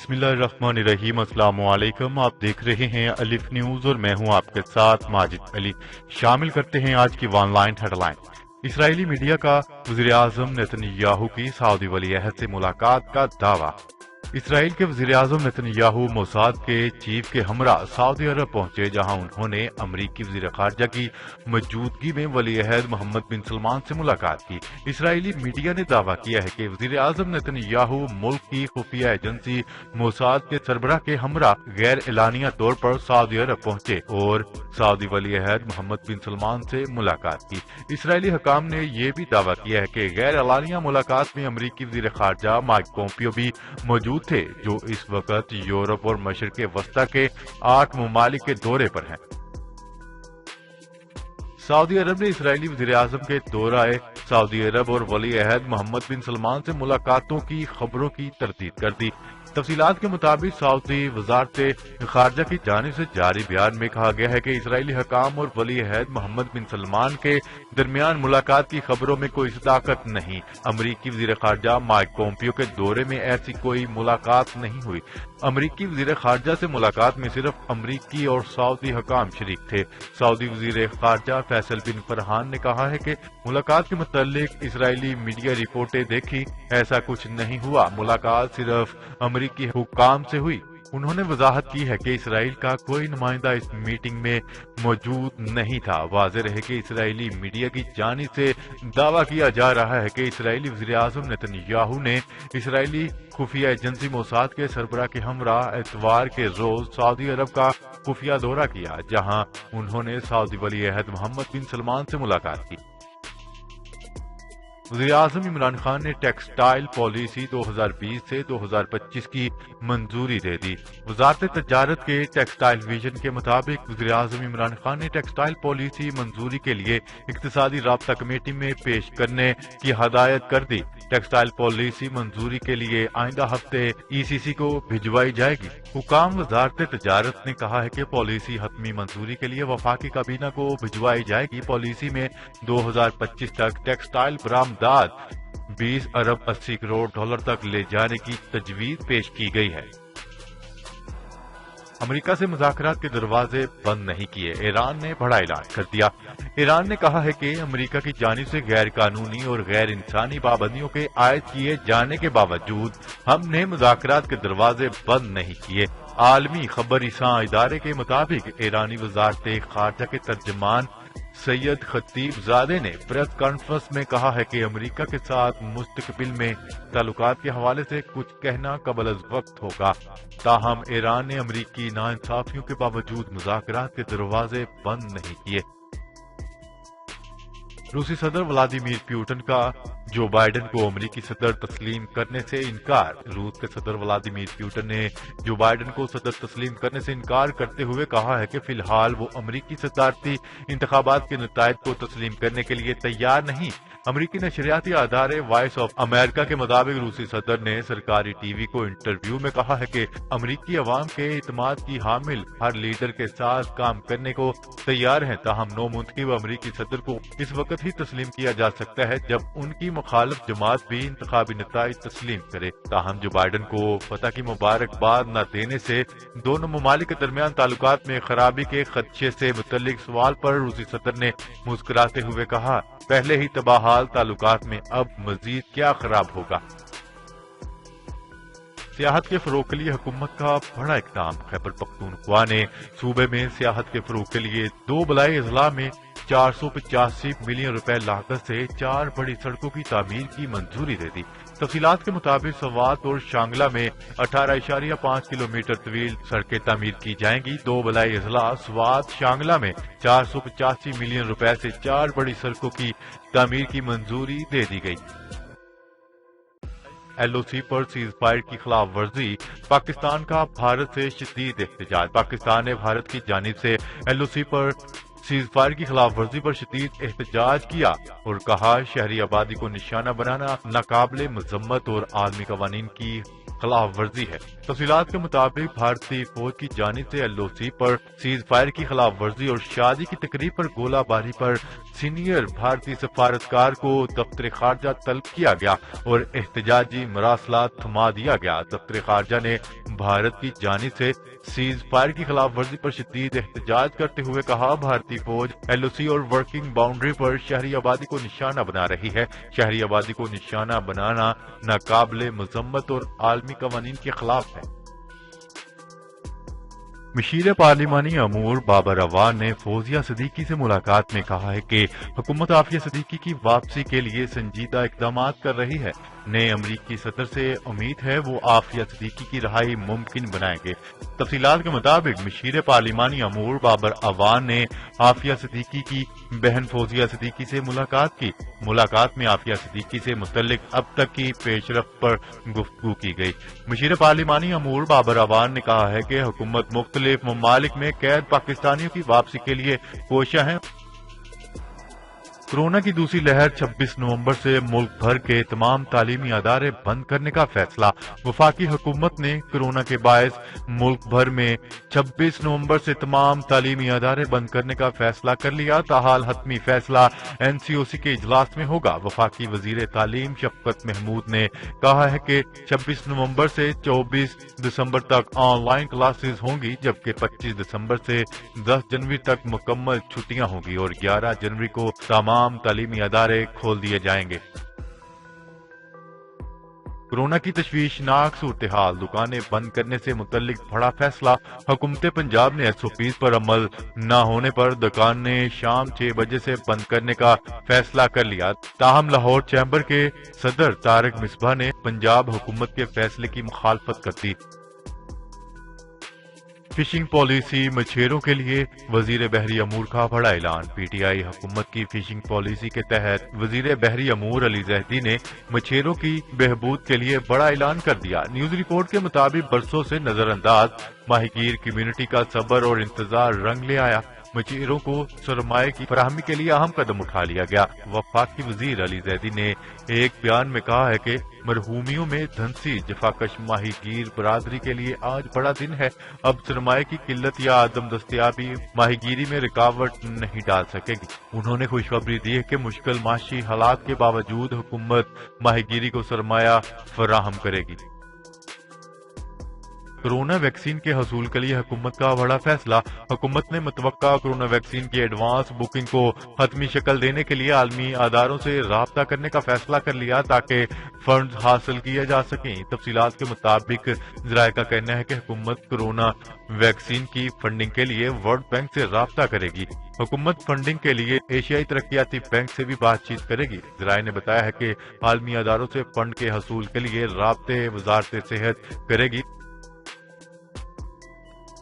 بسم اللہ الرحمن الرحیم۔ السلام علیکم، آپ دیکھ رہے ہیں الف نیوز اور میں ہوں آپ کے ساتھ ماجد علی۔ شامل کرتے ہیں آج کی ون لائن ہیڈ لائن۔ اسرائیلی میڈیا کا وزیر اعظم نیتن یاہو کی سعودی ولی عہد سے ملاقات کا دعویٰ۔ اسرائیل کے وزیر اعظم نیتن یاہو موساد کے چیف کے ہمراہ سعودی عرب پہنچے، جہاں انہوں نے امریکی وزیر خارجہ کی موجودگی میں ولی عہد محمد بن سلمان سے ملاقات کی۔ اسرائیلی میڈیا نے دعویٰ کیا ہے کہ وزیر اعظم نیتن یاہو ملک کی خفیہ ایجنسی موساد کے سربراہ کے ہمراہ غیر اعلانیہ طور پر سعودی عرب پہنچے اور سعودی ولی عہد محمد بن سلمان سے ملاقات کی۔ اسرائیلی حکام نے یہ بھی دعویٰ کیا ہے کہ غیر اعلانیہ ملاقات میں امریکی وزیر خارجہ مائک پومپیو بھی موجود تھے، جو اس وقت یورپ اور مشرق وسطی کے 8 ممالک کے دورے پر ہیں۔ سعودی عرب نے اسرائیلی وزیر اعظم کے دورہ سعودی عرب اور ولی عہد محمد بن سلمان سے ملاقاتوں کی خبروں کی تردید کر دی۔ تفصیلات کے مطابق سعودی وزارت خارجہ کی جانب سے جاری بیان میں کہا گیا ہے کہ اسرائیلی حکام اور ولی عہد محمد بن سلمان کے درمیان ملاقات کی خبروں میں کوئی صداقت نہیں۔ امریکی وزیر خارجہ مائک پومپیو کے دورے میں ایسی کوئی ملاقات نہیں ہوئی۔ امریکی وزیر خارجہ سے ملاقات میں صرف امریکی اور سعودی حکام شریک تھے۔ سعودی وزیر خارجہ فیصل بن فرحان نے کہا ہے کہ ملاقات کے متعلق اسرائیلی میڈیا رپورٹیں دیکھی، ایسا کچھ نہیں ہوا، ملاقات صرف امریکی حکام سے ہوئی۔ انہوں نے وضاحت کی ہے کہ اسرائیل کا کوئی نمائندہ اس میٹنگ میں موجود نہیں تھا۔ واضح رہے کہ اسرائیلی میڈیا کی جانب سے دعویٰ کیا جا رہا ہے کہ اسرائیلی وزیر اعظم نیتن یاہو نے اسرائیلی خفیہ ایجنسی موساد کے سربراہ کے ہمراہ اتوار کے روز سعودی عرب کا خفیہ دورہ کیا، جہاں انہوں نے سعودی ولی عہد محمد بن سلمان سے ملاقات کی۔ وزیر اعظم عمران خان نے ٹیکسٹائل پالیسی 2020 سے 2025 کی منظوری دے دی۔ وزارت تجارت کے ٹیکسٹائل ویژن کے مطابق وزیر اعظم عمران خان نے ٹیکسٹائل پالیسی منظوری کے لیے اقتصادی رابطہ کمیٹی میں پیش کرنے کی ہدایت کر دی۔ ٹیکسٹائل پالیسی منظوری کے لیے آئندہ ہفتے ECC کو بھجوائی جائے گی۔ حکام وزارت تجارت نے کہا ہے کہ پالیسی حتمی منظوری کے لیے وفاقی کابینہ کو بھجوائی جائے گی۔ پالیسی میں 2025 تک ٹیکسٹائل برآمدات 20 ارب 80 کروڑ ڈالر تک لے جانے کی تجویز پیش کی گئی ہے۔ امریکہ سے مذاکرات کے دروازے بند نہیں کیے، ایران نے بڑا اعلان کر دیا۔ ایران نے کہا ہے کہ امریکہ کی جانب سے غیر قانونی اور غیر انسانی پابندیوں کے عائد کیے جانے کے باوجود ہم نے مذاکرات کے دروازے بند نہیں کیے۔ عالمی خبر رساں ادارے کے مطابق ایرانی وزارت خارجہ کے ترجمان سید خطیب زادے نے پریس کانفرنس میں کہا ہے کہ امریکہ کے ساتھ مستقبل میں تعلقات کے حوالے سے کچھ کہنا قبل از وقت ہوگا، تاہم ایران نے امریکی ناانصافیوں کے باوجود مذاکرات کے دروازے بند نہیں کیے۔ روسی صدر ولادیمیر پوٹن کا جو بائیڈن کو امریکی صدر تسلیم کرنے سے انکار۔ روس کے صدر ولادیمیر پوٹن نے جو بائیڈن کو صدر تسلیم کرنے سے انکار کرتے ہوئے کہا ہے کہ فی الحال وہ امریکی صدارتی انتخابات کے نتائج کو تسلیم کرنے کے لیے تیار نہیں۔ امریکی نشریاتی ادارے وائس آف امریکہ کے مطابق روسی صدر نے سرکاری ٹی وی کو انٹرویو میں کہا ہے کہ امریکی عوام کے اعتماد کی حامل ہر لیڈر کے ساتھ کام کرنے کو تیار ہیں، تاہم نو منتخب امریکی صدر کو اس وقت ہی تسلیم کیا جا سکتا ہے جب ان کی مخالف جماعت بھی انتخابی نتائج تسلیم کرے۔ تاہم جو بائیڈن کو فتح کی مبارکباد نہ دینے سے دونوں ممالک کے درمیان تعلقات میں خرابی کے خدشے سے متعلق سوال پر روسی صدر نے مسکراتے ہوئے کہا، پہلے ہی تباہ حال تعلقات میں اب مزید کیا خراب ہوگا۔ سیاحت کے فروغ کے لیے حکومت کا بڑا اقدام۔ خیبر پختونخوا نے صوبے میں سیاحت کے فروغ کے لیے 2 بلائی اضلاع میں 485 ملین روپے لاگت سے 4 بڑی سڑکوں کی تعمیر کی منظوری دے دی۔ تفصیلات کے مطابق سوات اور شانگلہ میں 18.5 کلومیٹر طویل سڑکیں تعمیر کی جائیں گی۔ 2 بلائی اضلاع سوات شانگلہ میں 485 ملین روپے سے 4 بڑی سڑکوں کی تعمیر کی منظوری دے دی گئی۔ LOC پر سیز فائر کی خلاف ورزی، پاکستان کا بھارت سے شدید احتجاج۔ پاکستان نے بھارت کی جانب سے LOC پر سیز فائر کی خلاف ورزی پر شدید احتجاج کیا اور کہا شہری آبادی کو نشانہ بنانا ناقابل مذمت اور عالمی قوانین کی خلاف ورزی ہے۔ تفصیلات کے مطابق بھارتی فوج کی جانب سے LOC پر سیز فائر کی خلاف ورزی اور شادی کی تقریب پر گولہ باری پر سینئر بھارتی سفارتکار کو دفتر خارجہ طلب کیا گیا اور احتجاجی مراسلات تھما دیا گیا۔ دفتر خارجہ نے بھارت کی جانب سے سیز فائر کی خلاف ورزی پر شدید احتجاج کرتے ہوئے کہا بھارتی فوج ایل او سی اور ورکنگ باؤنڈری پر شہری آبادی کو نشانہ بنا رہی ہے. شہری آبادی کو نشانہ بنانا ناقابل مذمت اور عالمی قوانین کے خلاف ہے. مشیر پارلیمانی امور بابر اعوان نے فوزیہ صدیقی سے ملاقات میں کہا ہے کہ حکومت عافیہ صدیقی کی واپسی کے لیے سنجیدہ اقدامات کر رہی ہے. نئے امریکی صدر سے امید ہے وہ عافیہ صدیقی کی رہائی ممکن بنائیں گے. تفصیلات کے مطابق مشیر پارلیمانی امور بابر اعوان نے عافیہ صدیقی کی بہن فوزیہ صدیقی سے ملاقات کی. ملاقات میں عافیہ صدیقی سے متعلق اب تک کی پیش رفت پر گفتگو کی گئی. مشیر پارلیمانی امور بابر اعوان نے کہا ہے کہ حکومت مختلف ممالک میں قید پاکستانیوں کی واپسی کے لیے کوشاں ہے. کورونا کی دوسری لہر 26 نومبر سے ملک بھر کے تمام تعلیمی ادارے بند کرنے کا فیصلہ. وفاقی حکومت نے کورونا کے باعث ملک بھر میں 26 نومبر سے تمام تعلیمی ادارے بند کرنے کا فیصلہ کر لیا. تاحال حتمی فیصلہ این سی او سی کے اجلاس میں ہوگا. وفاقی وزیر تعلیم شفقت محمود نے کہا ہے کہ 26 نومبر سے 24 دسمبر تک آن لائن کلاسز ہوں گی، جبکہ 25 دسمبر سے 10 جنوری تک مکمل چھٹیاں ہوں گی اور 11 جنوری کو تمام تعلیمی ادارے کھول دیے جائیں گے. کورونا کی تشویشناک صورتحال، دکانیں بند کرنے سے متعلق بڑا فیصلہ. حکومت پنجاب نے ایس او پیز پر عمل نہ ہونے پر دکانیں شام 6 بجے سے بند کرنے کا فیصلہ کر لیا. تاہم لاہور چیمبر کے صدر طارق مصباح نے پنجاب حکومت کے فیصلے کی مخالفت کر دی. فشنگ پالیسی مچھیروں کے لیے وزیر بحری امور کا بڑا اعلان. پی ٹی آئی حکومت کی فشنگ پالیسی کے تحت وزیر بحری امور علی زیدی نے مچھیروں کی بہبود کے لیے بڑا اعلان کر دیا. نیوز رپورٹ کے مطابق برسوں سے نظر انداز ماہی گیر کمیونٹی کا صبر اور انتظار رنگ لے آیا. مچھیروں کو سرمایہ کی فراہمی کے لیے اہم قدم اٹھا لیا گیا. وفاقی وزیر علی زیدی نے ایک بیان میں کہا ہے کہ مرحومیوں میں دھنسی جفاکش ماہی گیر برادری کے لیے آج بڑا دن ہے. اب سرمایہ کی قلت یا عدم دستیابی ماہی گیری میں رکاوٹ نہیں ڈال سکے گی. انہوں نے خوشخبری دی ہے کہ مشکل معاشی حالات کے باوجود حکومت ماہی گیری کو سرمایہ فراہم کرے گی. کورونا ویکسین کے حصول کے لیے حکومت کا بڑا فیصلہ. حکومت نے متوقع کورونا ویکسین کی ایڈوانس بکنگ کو حتمی شکل دینے کے لیے عالمی اداروں سے رابطہ کرنے کا فیصلہ کر لیا تاکہ فنڈز حاصل کیے جا سکیں. تفصیلات کے مطابق ذرائع کا کہنا ہے کہ حکومت کورونا ویکسین کی فنڈنگ کے لیے ورلڈ بینک سے رابطہ کرے گی. حکومت فنڈنگ کے لیے ایشیائی ترقیاتی بینک سے بھی بات چیت کرے گی. ذرائع نے بتایا ہے کہ عالمی اداروں سے فنڈ کے حصول کے لیے رابطے وزارت صحت کرے گی.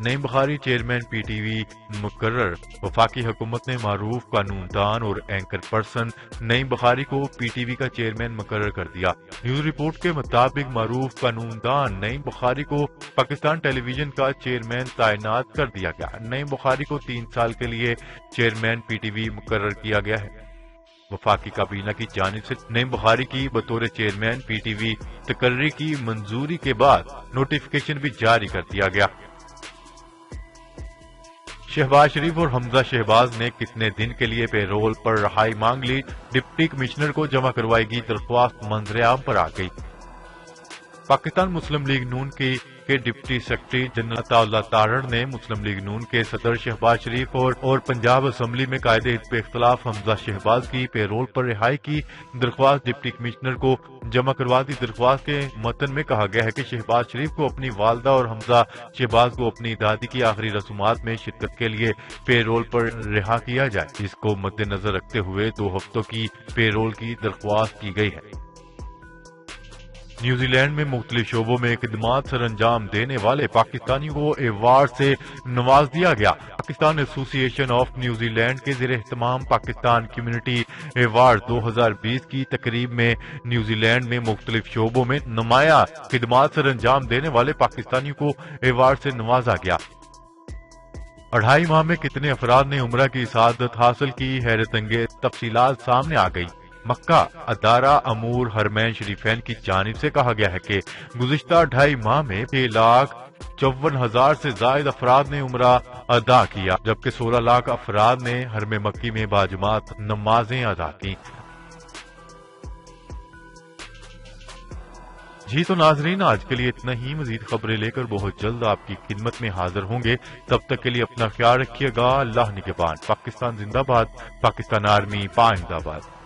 نعیم بخاری چیئرمین پی ٹی وی مقرر. وفاقی حکومت نے معروف قانون دان اور اینکر پرسن نعیم بخاری کو پی ٹی وی کا چیئرمین مقرر کر دیا. نیوز رپورٹ کے مطابق معروف قانون دان نعیم بخاری کو پاکستان ٹیلی ویژن کا چیئرمین تعینات کر دیا گیا. نعیم بخاری کو 3 سال کے لیے چیئرمین پی ٹی وی مقرر کیا گیا ہے. وفاقی کابینہ کی جانب سے نعیم بخاری کی بطور چیئرمین پی ٹی وی تقرری کی منظوری کے بعد نوٹیفیکیشن بھی جاری کر دیا گیا. شہباز شریف اور حمزہ شہباز نے کتنے دن کے لیے پیرول پر رہائی مانگ لی. ڈپٹی کمشنر کو جمع کروائی گئی درخواست منظر عام پر آ گئی. پاکستان مسلم لیگ نون کے ڈپٹی سیکرٹری جنرل عطا اللہ تارڑ نے مسلم لیگ نون کے صدر شہباز شریف اور پنجاب اسمبلی میں قائد حزب اختلاف حمزہ شہباز کی پیرول پر رہائی کی درخواست ڈپٹی کمشنر کو جمع کروا دی. درخواست کے متن میں کہا گیا ہے کہ شہباز شریف کو اپنی والدہ اور حمزہ شہباز کو اپنی دادی کی آخری رسومات میں شرکت کے لیے پیرول پر رہا کیا جائے. اس کو مد نظر رکھتے ہوئے 2 ہفتوں کی پیرول کی درخواست کی گئی ہے. نیوزی لینڈ میں مختلف شعبوں میں خدمات سر انجام دینے والے پاکستانیوں کو ایوارڈ سے نواز دیا گیا. پاکستان ایسوسی ایشن آف نیوزی لینڈ کے زیر اہتمام پاکستان کمیونٹی ایوارڈ 2020 کی تقریب میں نیوزی لینڈ میں مختلف شعبوں میں نمایاں خدمات سر انجام دینے والے پاکستانیوں کو ایوارڈ سے نوازا گیا. 2.5 ماہ میں کتنے افراد نے عمرہ کی سعادت حاصل کی؟ حیرت انگیز تفصیلات سامنے آ گئی. مکہ ادارہ امور حرمین شریفین کی جانب سے کہا گیا ہے کہ گزشتہ 2.5 ماہ میں 6,54,000 سے زائد افراد نے عمرہ ادا کیا، جبکہ 16 لاکھ افراد نے حرم مکی میں باجماعت نمازیں ادا کی. جی تو ناظرین، آج کے لیے اتنا ہی. مزید خبریں لے کر بہت جلد آپ کی خدمت میں حاضر ہوں گے. تب تک کے لیے اپنا خیال رکھیے گا. اللہ نگہبان. پاکستان زندہ باد. پاکستان آرمی پائندہ باد.